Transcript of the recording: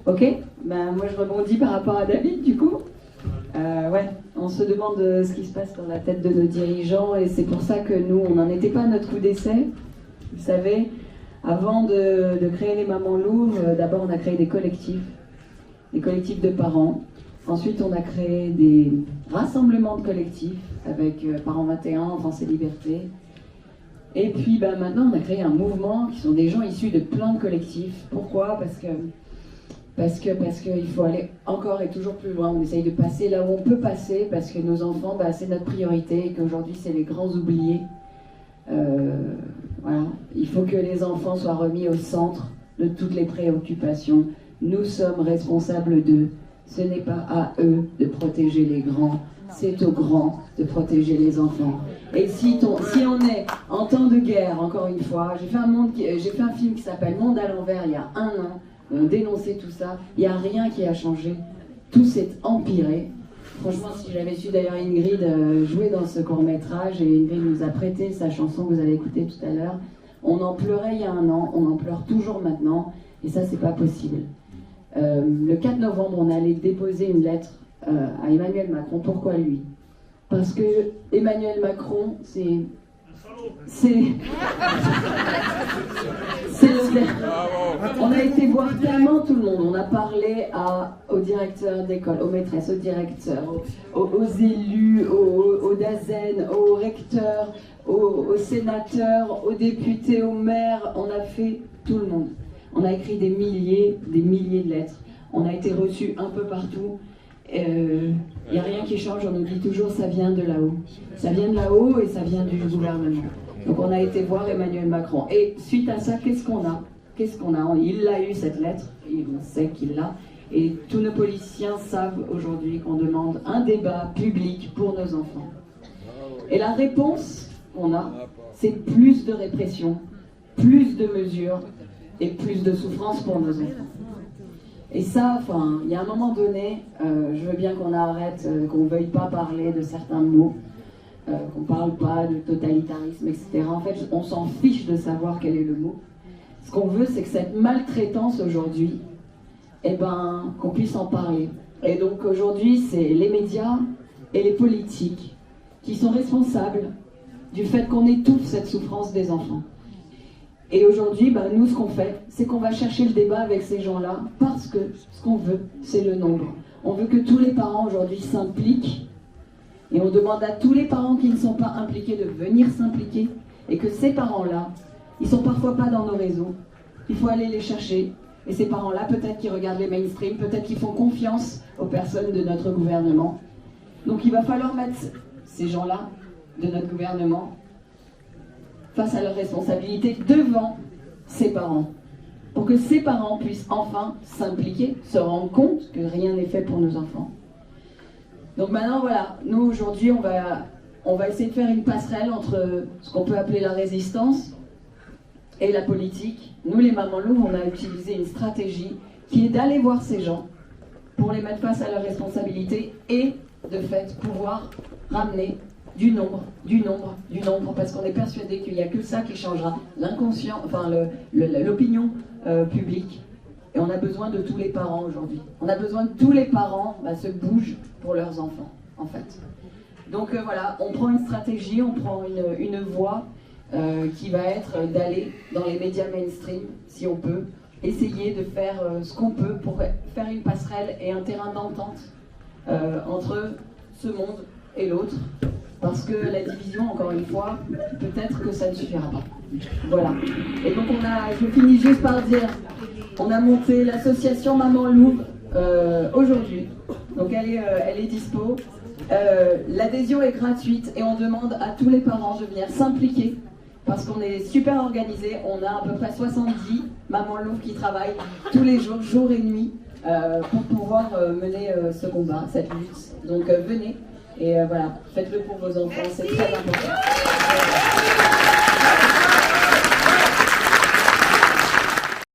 Ok, moi je rebondis par rapport à David du coup. Ouais, on se demande ce qui se passe dans la tête de nos dirigeants et c'est pour ça que nous, on n'en était pas à notre coup d'essai. Vous savez, avant de créer les Mamans Louves, d'abord on a créé des collectifs de parents. Ensuite on a créé des rassemblements de collectifs avec Parents 21, Enfance et Liberté. Et puis maintenant on a créé un mouvement qui sont des gens issus de plein de collectifs. Pourquoi ? Parce qu'il faut aller encore et toujours plus loin. On essaye de passer là où on peut passer, parce que nos enfants, c'est notre priorité, et qu'aujourd'hui, c'est les grands oubliés. Voilà. Il faut que les enfants soient remis au centre de toutes les préoccupations. Nous sommes responsables d'eux. Ce n'est pas à eux de protéger les grands, c'est aux grands de protéger les enfants. Et si on est en temps de guerre, encore une fois, j'ai fait un film qui s'appelle Monde à l'envers il y a 1 an. On dénonçait tout ça, il n'y a rien qui a changé, tout s'est empiré. Franchement, si j'avais su d'ailleurs Ingrid jouer dans ce court-métrage, et Ingrid nous a prêté sa chanson que vous avez écoutée tout à l'heure, on en pleurait il y a 1 an, on en pleure toujours maintenant, et ça c'est pas possible. Le 4 novembre, on allait déposer une lettre à Emmanuel Macron. Pourquoi lui ? Parce que Emmanuel Macron, c'est on a été voir tellement tout le monde, on a parlé aux directeurs d'école, aux maîtresses, aux directeurs, aux élus, aux DAZEN, aux recteurs, aux sénateurs, aux députés, aux maires, on a fait tout le monde. On a écrit des milliers de lettres, on a été reçus un peu partout. Il n'y a rien qui change, on nous dit toujours ça vient de là-haut. Ça vient de là-haut et ça vient du gouvernement. Donc on a été voir Emmanuel Macron. Et suite à ça, qu'est-ce qu'on a ? Il a eu cette lettre, on sait qu'il l'a. Et tous nos politiciens savent aujourd'hui qu'on demande un débat public pour nos enfants. Et la réponse qu'on a, c'est plus de répression, plus de mesures et plus de souffrance pour nos enfants. Et ça, il y a un moment donné, je veux bien qu'on arrête, qu'on ne veuille pas parler de certains mots, qu'on ne parle pas de totalitarisme, etc. En fait, on s'en fiche de savoir quel est le mot. Ce qu'on veut, c'est que cette maltraitance aujourd'hui, qu'on puisse en parler. Et donc aujourd'hui, c'est les médias et les politiques qui sont responsables du fait qu'on étouffe cette souffrance des enfants. Et aujourd'hui, nous, ce qu'on fait, c'est qu'on va chercher le débat avec ces gens-là, parce que ce qu'on veut, c'est le nombre. On veut que tous les parents aujourd'hui s'impliquent, et on demande à tous les parents qui ne sont pas impliqués de venir s'impliquer, et que ces parents-là, ils sont parfois pas dans nos réseaux. Il faut aller les chercher. Et ces parents-là, peut-être qu'ils regardent les mainstream, peut-être qu'ils font confiance aux personnes de notre gouvernement. Donc il va falloir mettre ces gens-là, de notre gouvernement, face à leurs responsabilités devant ces parents, pour que ces parents puissent enfin s'impliquer, se rendre compte que rien n'est fait pour nos enfants. Donc maintenant, voilà, nous aujourd'hui, on va essayer de faire une passerelle entre ce qu'on peut appeler la résistance et la politique. Nous, les Mamans Louves, on a utilisé une stratégie qui est d'aller voir ces gens pour les mettre face à leurs responsabilités et, de fait, pouvoir ramener du nombre, parce qu'on est persuadé qu'il n'y a que ça qui changera l'inconscient, l'opinion publique. Et on a besoin de tous les parents aujourd'hui. On a besoin que tous les parents se bougent pour leurs enfants, en fait. Donc voilà, on prend une stratégie, on prend une voie qui va être d'aller dans les médias mainstream, si on peut, essayer de faire ce qu'on peut pour faire une passerelle et un terrain d'entente entre ce monde et l'autre. Parce que la division, encore une fois, peut-être que ça ne suffira pas. Voilà. Et donc je finis juste par dire, on a monté l'association Mamans Louves aujourd'hui. Donc elle est dispo. L'adhésion est gratuite et on demande à tous les parents de venir s'impliquer. Parce qu'on est super organisés. On a à peu près 70 Mamans Louves qui travaillent tous les jours, jour et nuit, pour pouvoir mener ce combat, cette lutte. Donc venez. Et voilà, faites-le pour vos enfants, c'est très important.